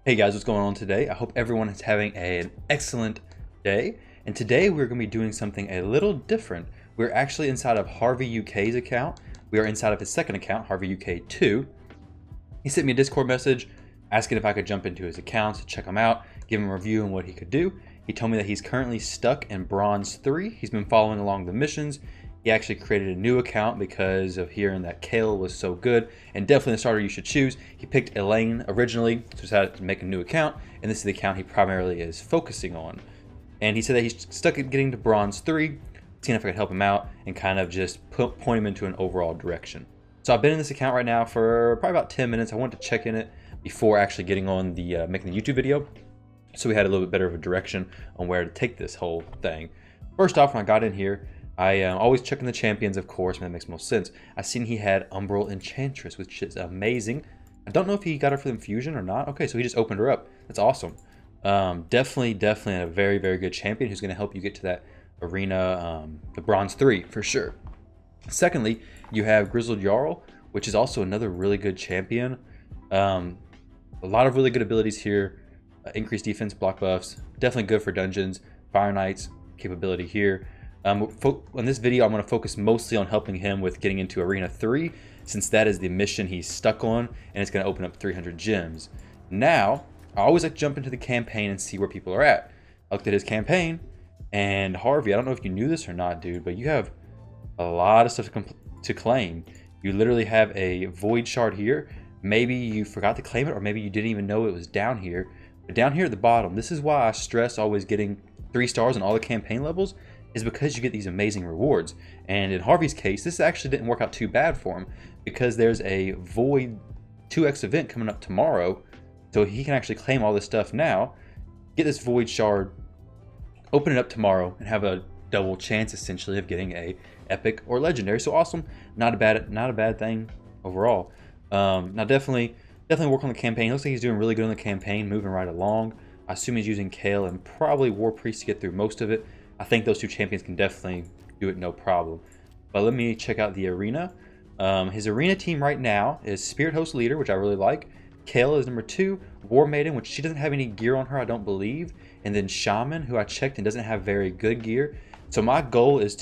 Hey guys, what's going on today? I hope everyone is having an excellent day. And today we're going to be doing something a little different. We're actually inside of Harvey UK's account. We are inside of his second account, Harvey UK 2. He sent me a Discord message asking if I could jump into his account to check him out, give him a review on what he could do. He told me that he's currently stuck in Bronze 3. He's been following along the missions. He actually created a new account because of hearing that Kale was so good and definitely the starter you should choose. He picked Elaine originally, so decided to make a new account, and this is the account he primarily is focusing on. And he said that he's stuck at getting to Bronze 3, seeing if I could help him out and kind of just point him into an overall direction. So I've been in this account right now for probably about 10 minutes. I wanted to check in it before actually getting on the making the YouTube video, so we had a little bit better of a direction on where to take this whole thing. First off, when I got in here, I am always checking the champions, of course, and that makes most sense. I seen he had Umbral Enchantress, which is amazing. I don't know if he got her for the infusion or not. Okay, so he just opened her up. That's awesome. Definitely a very, very good champion who's going to help you get to that arena, the Bronze 3, for sure. Secondly, you have Grizzled Jarl, which is also another really good champion. A lot of really good abilities here. Increased defense, block buffs. Definitely good for dungeons. Fire Knights capability here. On this video, I'm going to focus mostly on helping him with getting into Arena 3, since that is the mission he's stuck on, and it's going to open up 300 gems. Now, I always like to jump into the campaign and see where people are at. I looked at his campaign, and Harvey, I don't know if you knew this or not, dude, but you have a lot of stuff to claim. You literally have a Void Shard here. Maybe you forgot to claim it, or maybe you didn't even know it was down here. But down here at the bottom, this is why I stress always getting 3 stars on all the campaign levels, is because you get these amazing rewards. And in Harvey's case, this actually didn't work out too bad for him, because there's a Void 2x event coming up tomorrow, so he can actually claim all this stuff now, get this Void Shard, open it up tomorrow, and have a double chance essentially of getting a epic or legendary. So awesome. Not a bad thing overall. Now definitely work on the campaign. Looks like he's doing really good on the campaign, moving right along. I assume he's using Kale and probably War Priest to get through most of it. I think those 2 champions can definitely do it no problem. But let me check out the arena. His arena team right now is Spirit Host Leader, which I really like. Kale is number 2. War Maiden, which she doesn't have any gear on her, I don't believe. And then Shaman, who I checked and doesn't have very good gear. So my goal is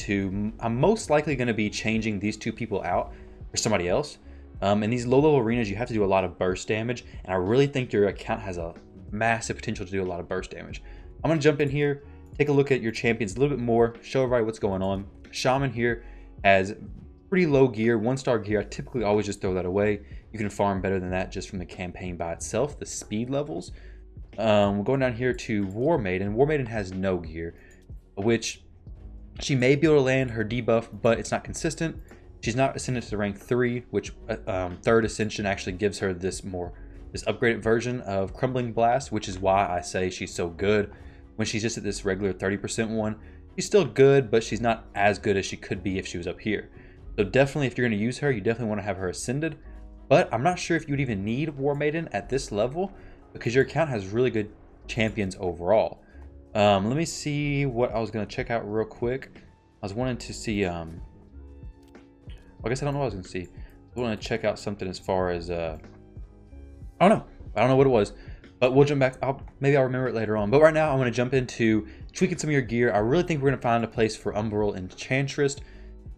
I'm most likely going to be changing these 2 people out for somebody else. In these low-level arenas, you have to do a lot of burst damage. And I really think your account has a massive potential to do a lot of burst damage. I'm going to jump in here, take a look at your champions a little bit more, show everybody what's going on. Shaman here has pretty low gear, 1-star gear. I typically always just throw that away. You can farm better than that just from the campaign by itself, the speed levels. We're going down here to War Maiden. War Maiden has no gear, which she may be able to land her debuff, but it's not consistent. She's not ascended to rank 3, which 3rd ascension actually gives her this upgraded version of Crumbling Blast, which is why I say she's so good. When she's just at this regular 30% one, she's still good, but she's not as good as she could be if she was up here. So definitely, if you're going to use her, you definitely want to have her ascended. But I'm not sure if you'd even need War Maiden at this level, because your account has really good champions overall. Let me see what I was going to check out real quick. I was wanting to see, I guess I don't know what I was going to see. I want to check out something as far as, I don't know what it was. But we'll jump back. Maybe I'll remember it later on. But right now, I'm going to jump into tweaking some of your gear. I really think we're going to find a place for Umbral Enchantress.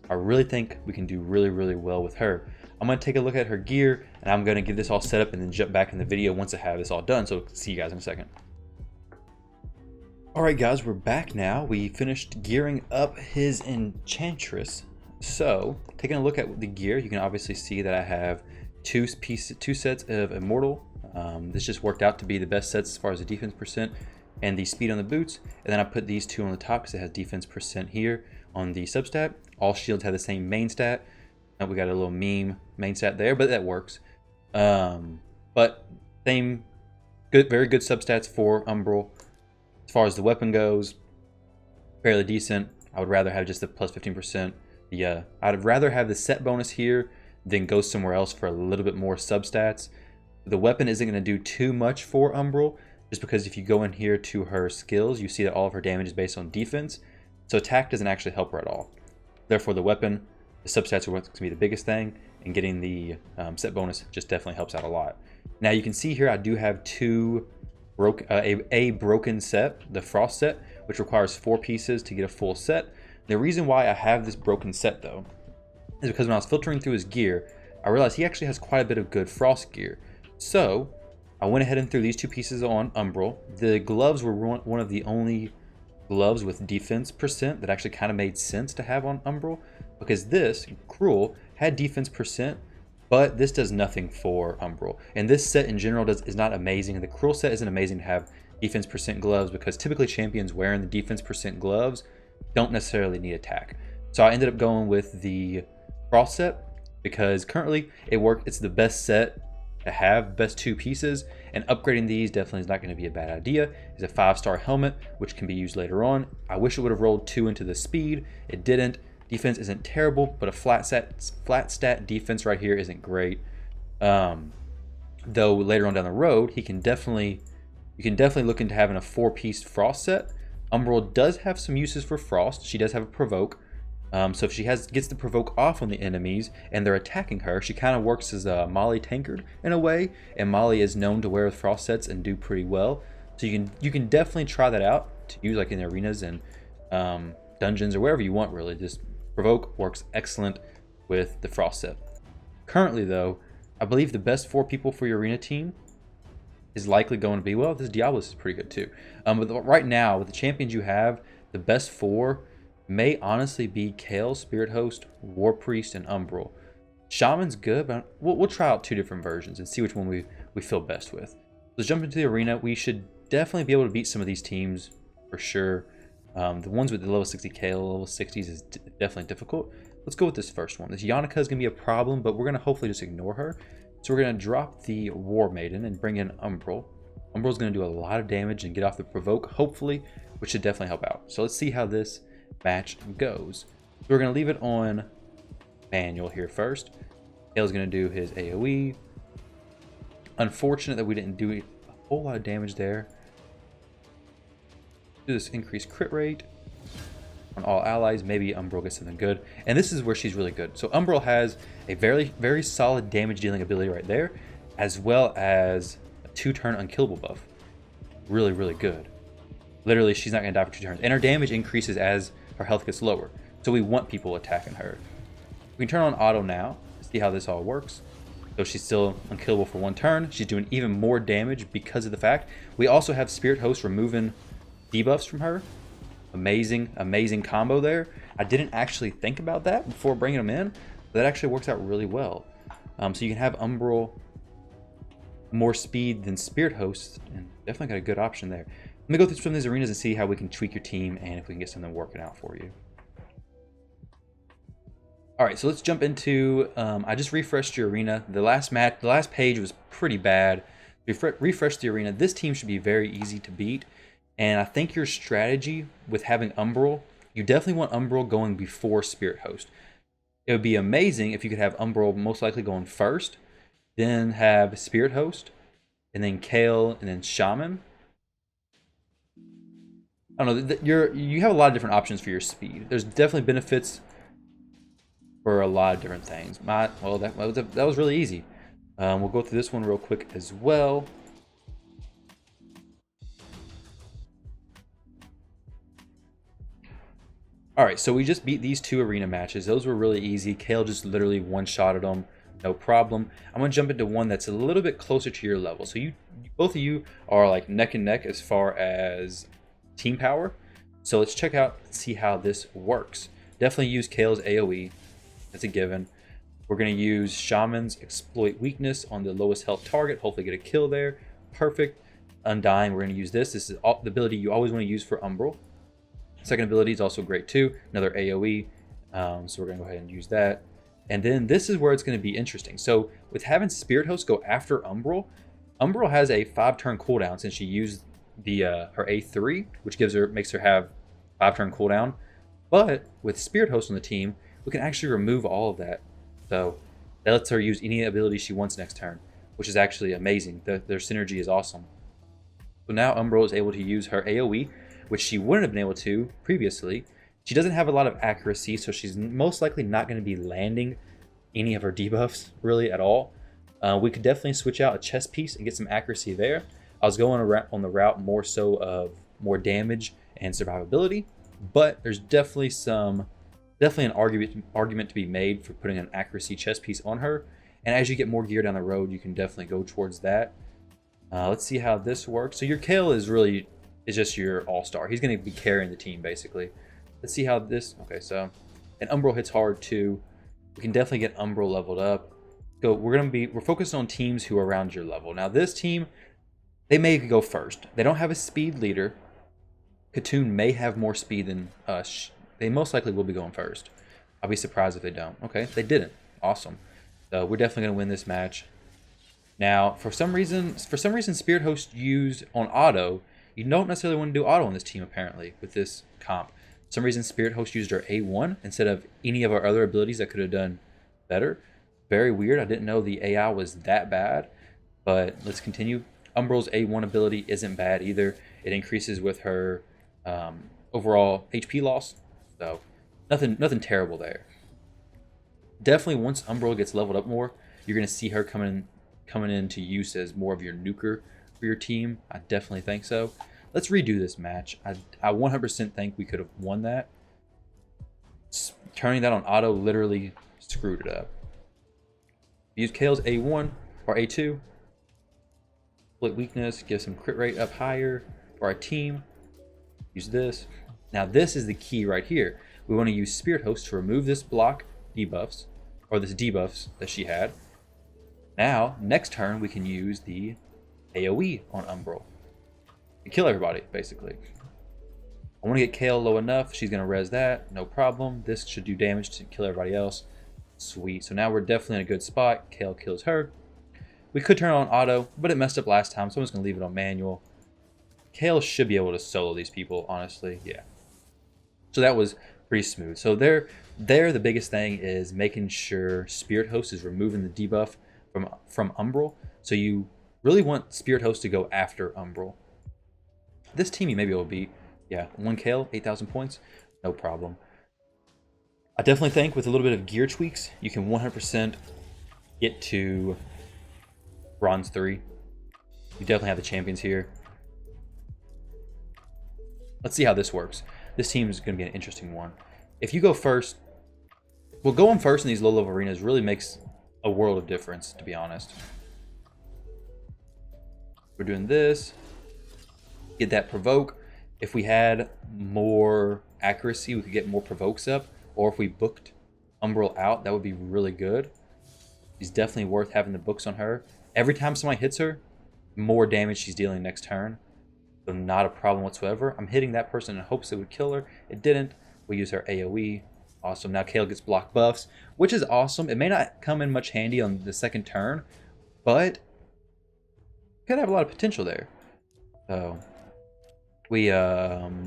I really think we can do really, really well with her. I'm going to take a look at her gear, and I'm going to get this all set up and then jump back in the video once I have this all done. So see you guys in a second. All right, guys, we're back now. We finished gearing up his Enchantress. So taking a look at the gear, you can obviously see that I have two sets of Immortal. This just worked out to be the best sets as far as the defense percent and the speed on the boots. And then I put these 2 on the top because it has defense percent here on the substat. All shields have the same main stat. We got a little meme main stat there, but that works. But same good, very good substats for Umbral. As far as the weapon goes, fairly decent. I would rather have just the plus 15%. I'd rather have the set bonus here than go somewhere else for a little bit more substats. The weapon isn't going to do too much for Umbral, just because if you go in here to her skills, you see that all of her damage is based on defense. So attack doesn't actually help her at all. Therefore, the weapon, the substats are what's going to be the biggest thing, and getting the set bonus just definitely helps out a lot. Now you can see here I do have 2 a broken set, the Frost set, which requires 4 pieces to get a full set. The reason why I have this broken set though is because when I was filtering through his gear, I realized he actually has quite a bit of good Frost gear. So I went ahead and threw these 2 pieces on Umbral. The gloves were one of the only gloves with defense percent that actually kind of made sense to have on Umbral, because this Cruel had defense percent, but this does nothing for Umbral. And this set in general is not amazing. The Cruel set isn't amazing to have defense percent gloves, because typically champions wearing the defense percent gloves don't necessarily need attack. So I ended up going with the Frost set because currently it's the best set to have, best 2 pieces, and upgrading these definitely is not going to be a bad idea. It's a 5-star helmet, which can be used later on. I wish it would have rolled 2 into the speed. It didn't. Defense isn't terrible, but a flat stat defense right here isn't great. Though later on down the road, you can definitely look into having a 4-piece Frost set. Umbral does have some uses for Frost. She does have a provoke. So if she gets the provoke off on the enemies and they're attacking her, she kind of works as a Molly Tankard in a way, and Molly is known to wear Frost sets and do pretty well. So you can definitely try that out to use like in arenas and dungeons or wherever you want really. Just provoke works excellent with the Frost set. Currently though, I believe the best 4 people for your arena team is likely going to be, well, this Diablos is pretty good too. But right now with the champions you have, the best 4 may honestly be Kayle, Spirit Host, War Priest, and Umbral. Shaman's good, but we'll try out 2 different versions and see which one we feel best with. Let's jump into the arena. We should definitely be able to beat some of these teams for sure. The ones with the level 60 Kayle, level 60s is definitely difficult. Let's go with this first one. This Yannica is going to be a problem, but we're going to hopefully just ignore her. So we're going to drop the War Maiden and bring in Umbral. Umbral's going to do a lot of damage and get off the provoke, hopefully, which should definitely help out. So let's see how this match goes. So we're going to leave it on manual here first. Kayle's going to do his AoE. Unfortunate that we didn't do a whole lot of damage there. Do this increased crit rate on all allies. Maybe Umbral gets something good. And this is where she's really good. So Umbral has a very, very solid damage dealing ability right there, as well as a 2-turn unkillable buff. Really, really good. Literally, she's not going to die for 2 turns. And her damage increases as her health gets lower. So we want people attacking her. We can turn on auto now to see how this all works. So she's still unkillable for 1 turn. She's doing even more damage because of the fact we also have Spirit Host removing debuffs from her. Amazing, amazing combo there. I didn't actually think about that before bringing them in, but that actually works out really well. So you can have Umbral more speed than Spirit Host, and definitely got a good option there. Let me go through some of these arenas and see how we can tweak your team and if we can get something working out for you. All right, so let's jump into, I just refreshed your arena. The last page was pretty bad. Refresh the arena. This team should be very easy to beat. And I think your strategy with having Umbral, you definitely want Umbral going before Spirit Host. It would be amazing if you could have Umbral most likely going first, then have Spirit Host, and then Kayle, and then Shaman. I don't know, you have a lot of different options for your speed. There's definitely benefits for a lot of different things. That was really easy. We'll go through this one real quick as well. All right, so we just beat these 2 arena matches. Those were really easy. Kayle just literally one-shotted them, no problem. I'm gonna jump into one that's a little bit closer to your level. So both of you are like neck and neck as far as team power. So let's check out and see how this works. Definitely use Kayle's AoE. That's a given. We're going to use Shaman's exploit weakness on the lowest health target. Hopefully get a kill there. Perfect. Undying, we're going to use this. This is the ability you always want to use for Umbral. Second ability is also great too. Another AoE. So we're going to go ahead and use that. And then this is where it's going to be interesting. So with having Spirit Host go after Umbral, Umbral has a 5-turn cooldown since she used the her A3, which makes her have 5-turn cooldown. But with Spirit Host on the team, we can actually remove all of that. So that lets her use any ability she wants next turn, which is actually amazing. Their synergy is awesome. So now Umbral is able to use her AoE, which she wouldn't have been able to previously. She doesn't have a lot of accuracy, so she's most likely not going to be landing any of her debuffs really at all. We could definitely switch out a chest piece and get some accuracy there. I was going on the route more so of more damage and survivability, but there's definitely an argument to be made for putting an accuracy chest piece on her. And as you get more gear down the road, you can definitely go towards that. Let's see how this works. So your Kayle is just your all-star. He's going to be carrying the team basically. Let's see how this. Okay, so and Umbral hits hard too. We can definitely get Umbral leveled up. We're focused on teams who are around your level. Now this team, they may go first. They don't have a speed leader. Katoon may have more speed than us. They most likely will be going first. I'll be surprised if they don't. Okay, they didn't. Awesome. So we're definitely gonna win this match. Now, for some reason, Spirit Host used on auto. You don't necessarily want to do auto on this team apparently with this comp. For some reason, Spirit Host used her A1 instead of any of our other abilities that could have done better. Very weird. I didn't know the AI was that bad, but let's continue. Umbral's A1 ability isn't bad either. It increases with her overall HP loss, so nothing terrible there. Definitely once Umbral gets leveled up more, you're gonna see her coming into use as more of your nuker for your team. I definitely think so. Let's redo this match. I 100% think we could have won that. Turning that on auto literally screwed it up. Use Kayle's A1 or A2. Split weakness, give some crit rate up higher for our team. Use this. Now this is the key right here. We want to use Spirit Host to remove this block debuffs, or this debuffs that she had. Now, next turn we can use the AoE on Umbral to kill everybody, basically. I want to get Kayle low enough. She's going to res that, no problem. This should do damage to kill everybody else. Sweet. So now we're definitely in a good spot. Kayle kills her. We could turn it on auto, but it messed up last time, so I'm just going to leave it on manual. Kayle should be able to solo these people, honestly. Yeah. So that was pretty smooth. So there the biggest thing is making sure Spirit Host is removing the debuff from Umbral. So you really want Spirit Host to go after Umbral. This team you may be able to beat. Yeah, 1 Kayle, 8,000 points, no problem. I definitely think with a little bit of gear tweaks, you can 100% get to Bronze 3. You definitely have the champions here. Let's see how this works. This team is going to be an interesting one. If you go first, well, going first in these low-level arenas really makes a world of difference, to be honest. We're doing this. Get that provoke. If we had more accuracy, we could get more provokes up. Or if we booked Umbral out, that would be really good. She's definitely worth having the books on her. Every time somebody hits her, more damage she's dealing next turn. So not a problem whatsoever. I'm hitting that person in hopes it would kill her. It didn't. We use her AoE. Awesome. Now Kayle gets block buffs, which is awesome. It may not come in much handy on the second turn, but could have a lot of potential there. So we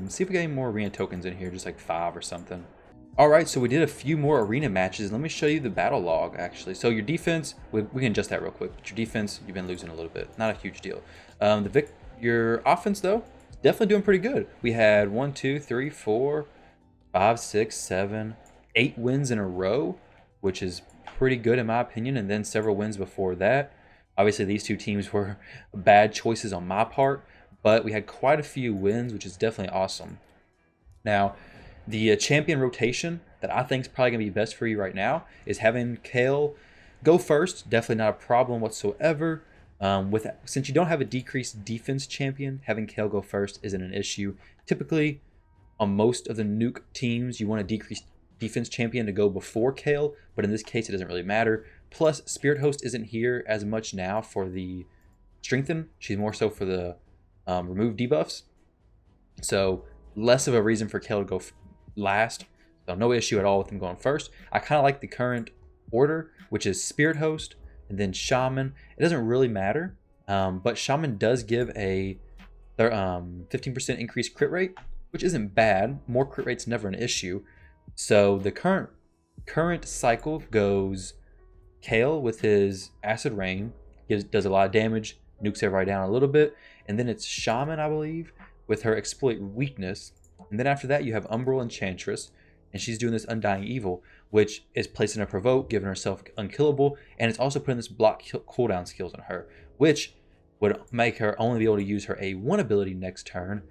see if we get any more arena tokens in here, just like 5 or something. All right, so we did a few more arena matches. Let me show you the battle log, actually. So your defense, we can adjust that real quick. But your defense, you've been losing a little bit. Not a huge deal. Your offense, though, definitely doing pretty good. We had 1, 2, 3, 4, 5, 6, 7, 8 wins in a row, which is pretty good in my opinion, and then several wins before that. Obviously, these two teams were bad choices on my part, but we had quite a few wins, which is definitely awesome. Now, the champion rotation that I think is probably going to be best for you right now is having Kayle go first. Definitely not a problem whatsoever. Since you don't have a decreased defense champion, having Kayle go first isn't an issue. Typically, on most of the nuke teams, you want a decreased defense champion to go before Kayle, but in this case, it doesn't really matter. Plus, Spirit Host isn't here as much now for the strengthen. She's more so for the remove debuffs. So less of a reason for Kayle to go last. So no issue at all with him going first. I kind of like the current order, which is Spirit Host and then Shaman. It doesn't really matter, but Shaman does give a 15% increased crit rate, which isn't bad. More crit rate's never an issue. So the current cycle goes Kayle with his Acid Rain, does a lot of damage, nukes everybody down a little bit, and then it's Shaman, I believe, with her Exploit Weakness, and then after that you have Umbral Enchantress, and she's doing this Undying Evil, which is placing a provoke, giving herself unkillable, and it's also putting this block cooldown skills on her, which would make her only be able to use her A1 ability next turn.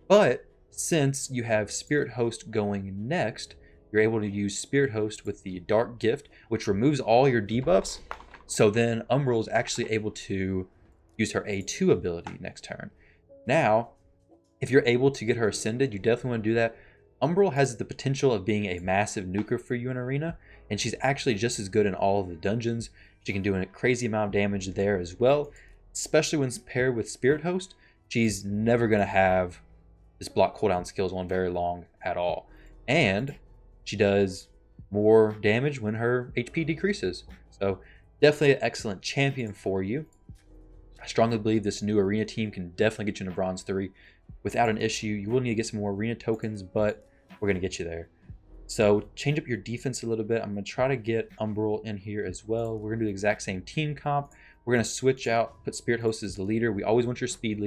But since you have Spirit Host going next, you're able to use Spirit Host with the Dark Gift, which removes all your debuffs. So then Umbral is actually able to use her A2 ability next turn. Now, if you're able to get her ascended, you definitely want to do that. Umbral has the potential of being a massive nuker for you in Arena, and she's actually just as good in all of the dungeons. She can do a crazy amount of damage there as well, especially when paired with Spirit Host. She's never going to have this block cooldown skills on very long at all. And she does more damage when her HP decreases. So definitely an excellent champion for you. I strongly believe this new Arena team can definitely get you into Bronze 3 without an issue. You will need to get some more Arena tokens, but we're going to get you there. So change up your defense a little bit. I'm going to try to get Umbral in here as well. We're going to do the exact same team comp. We're going to switch out, put Spirit Host as the leader. We always want your speed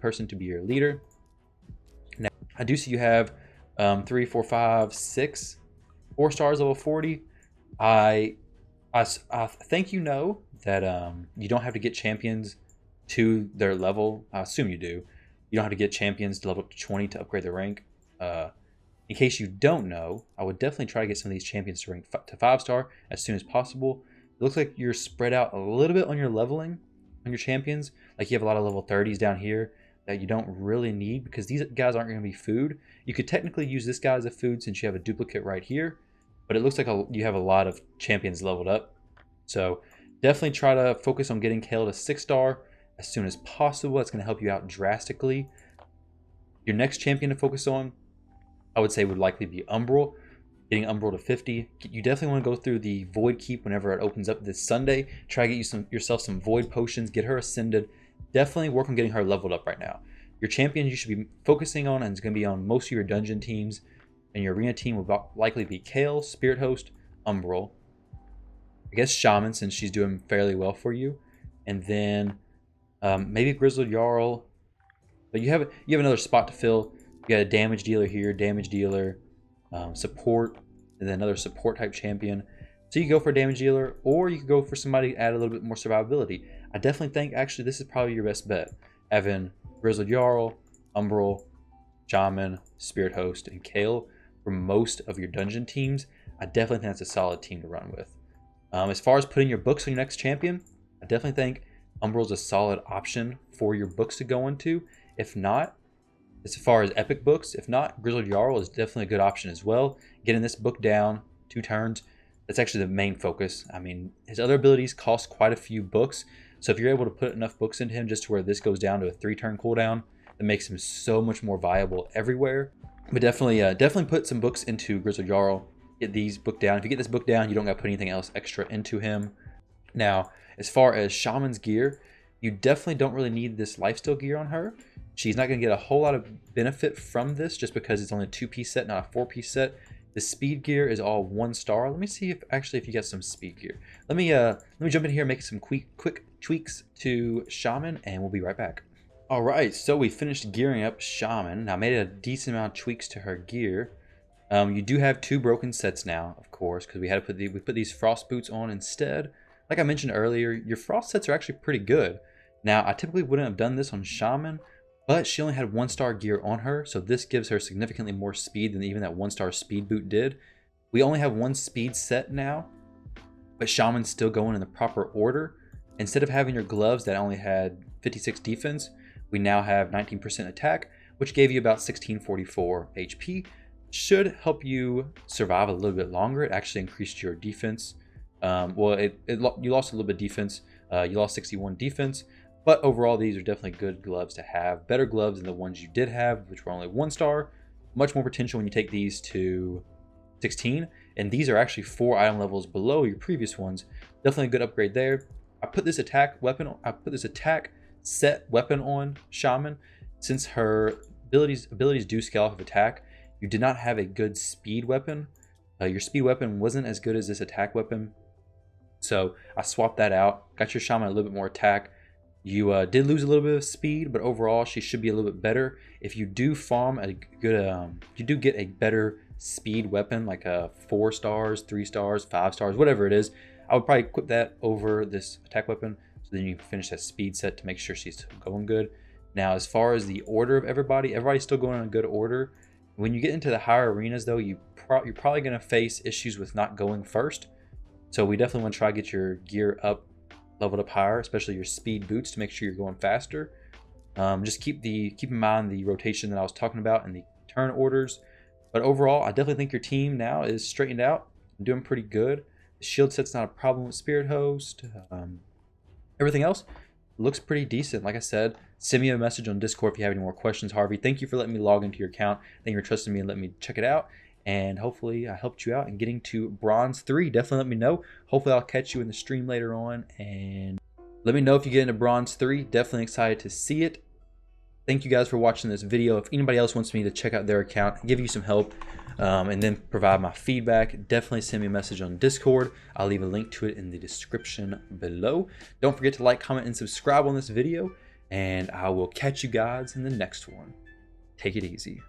person to be your leader. Now, I do see you have 3, 4, 5, 6 4 stars level 40. I think you know that you don't have to get champions to their level. I assume you do. You don't have to get champions to level 20 to upgrade their rank. In case you don't know, I would definitely try to get some of these champions to rank to 5-star as soon as possible. It looks like you're spread out a little bit on your leveling on your champions. Like you have a lot of level 30s down here that you don't really need because these guys aren't going to be food. You could technically use this guy as a food since you have a duplicate right here, but it looks like you have a lot of champions leveled up. So definitely try to focus on getting Kayle to 6-star as soon as possible. That's going to help you out drastically. Your next champion to focus on, I would say, would likely be Umbral. Getting Umbral to 50. You definitely want to go through the Void Keep whenever it opens up this Sunday. Try to get yourself some Void Potions. Get her ascended. Definitely work on getting her leveled up right now. Your champion you should be focusing on, and it's going to be on most of your dungeon teams. And your arena team will likely be Kayle, Spirit Host, Umbral. I guess Shaman, since she's doing fairly well for you. And then maybe Grizzled Jarl. But you have another spot to fill. You got a damage dealer here, damage dealer, support, and then another support type champion. So you can go for a damage dealer, or you could go for somebody to add a little bit more survivability. I definitely think actually this is probably your best bet. Having Grizzled Jarl, Umbral, Shaman, Spirit Host, and Kayle for most of your dungeon teams. I definitely think that's a solid team to run with. As far as putting your books on your next champion, I definitely think Umbral's a solid option for your books to go into. If not, as far as epic books, if not, Grizzled Jarl is definitely a good option as well. Getting this book down 2 turns, that's actually the main focus. I mean, his other abilities cost quite a few books, so if you're able to put enough books into him just to where this goes down to a 3-turn cooldown, that makes him so much more viable everywhere. But definitely put some books into Grizzled Jarl. Get these book down. If you get this book down, you don't got to put anything else extra into him. Now, as far as Shaman's gear, you definitely don't really need this lifesteal gear on her. She's not going to get a whole lot of benefit from this just because it's only a 2-piece set, not a 4-piece set. The speed gear is all 1-star. Let me see if you get some speed gear. Let me jump in here and make some quick tweaks to Shaman, and we'll be right back. All right, so we finished gearing up Shaman. Now, I made a decent amount of tweaks to her gear. You do have 2 broken sets now, of course, because we put these frost boots on instead. Like I mentioned earlier, your frost sets are actually pretty good. Now, I typically wouldn't have done this on Shaman, but she only had 1-star gear on her, so this gives her significantly more speed than even that 1-star speed boot did. We only have 1 speed set now, but Shaman's still going in the proper order. Instead of having your gloves that only had 56 defense, we now have 19% attack, which gave you about 1644 HP. Should help you survive a little bit longer. It actually increased your defense. You lost a little bit of defense. You lost 61 defense. But overall, these are definitely good gloves to have. Better gloves than the ones you did have, which were only 1-star. Much more potential when you take these to 16. And these are actually 4 item levels below your previous ones. Definitely a good upgrade there. I put this attack set weapon on Shaman. Since her abilities do scale off of attack, you did not have a good speed weapon. Your speed weapon wasn't as good as this attack weapon. So I swapped that out. Got your Shaman a little bit more attack. You did lose a little bit of speed, but overall she should be a little bit better. If you do farm a good, you do get a better speed weapon, like a 4 stars, 3 stars, 5 stars, whatever it is, I would probably equip that over this attack weapon. So then you can finish that speed set to make sure she's going good. Now, as far as the order of everybody's still going in a good order. When you get into the higher arenas, though, you're probably going to face issues with not going first. So we definitely want to try to get your gear up, leveled up higher, especially your speed boots, to make sure you're going faster. Just keep in mind the rotation that I was talking about and the turn orders. But overall, I definitely think your team now is straightened out, doing pretty good. The shield set's not a problem with Spirit Host. Everything else looks pretty decent. Like I said, send me a message on Discord if you have any more questions, Harvey. Thank you for letting me log into your account. Thank you for trusting me and letting me check it out. And hopefully I helped you out in getting to Bronze 3. Definitely let me know. Hopefully I'll catch you in the stream later on. And let me know if you get into Bronze 3. Definitely excited to see it. Thank you guys for watching this video. If anybody else wants me to check out their account, give you some help, and then provide my feedback, definitely send me a message on Discord. I'll leave a link to it in the description below. Don't forget to like, comment, and subscribe on this video, and I will catch you guys in the next one. Take it easy.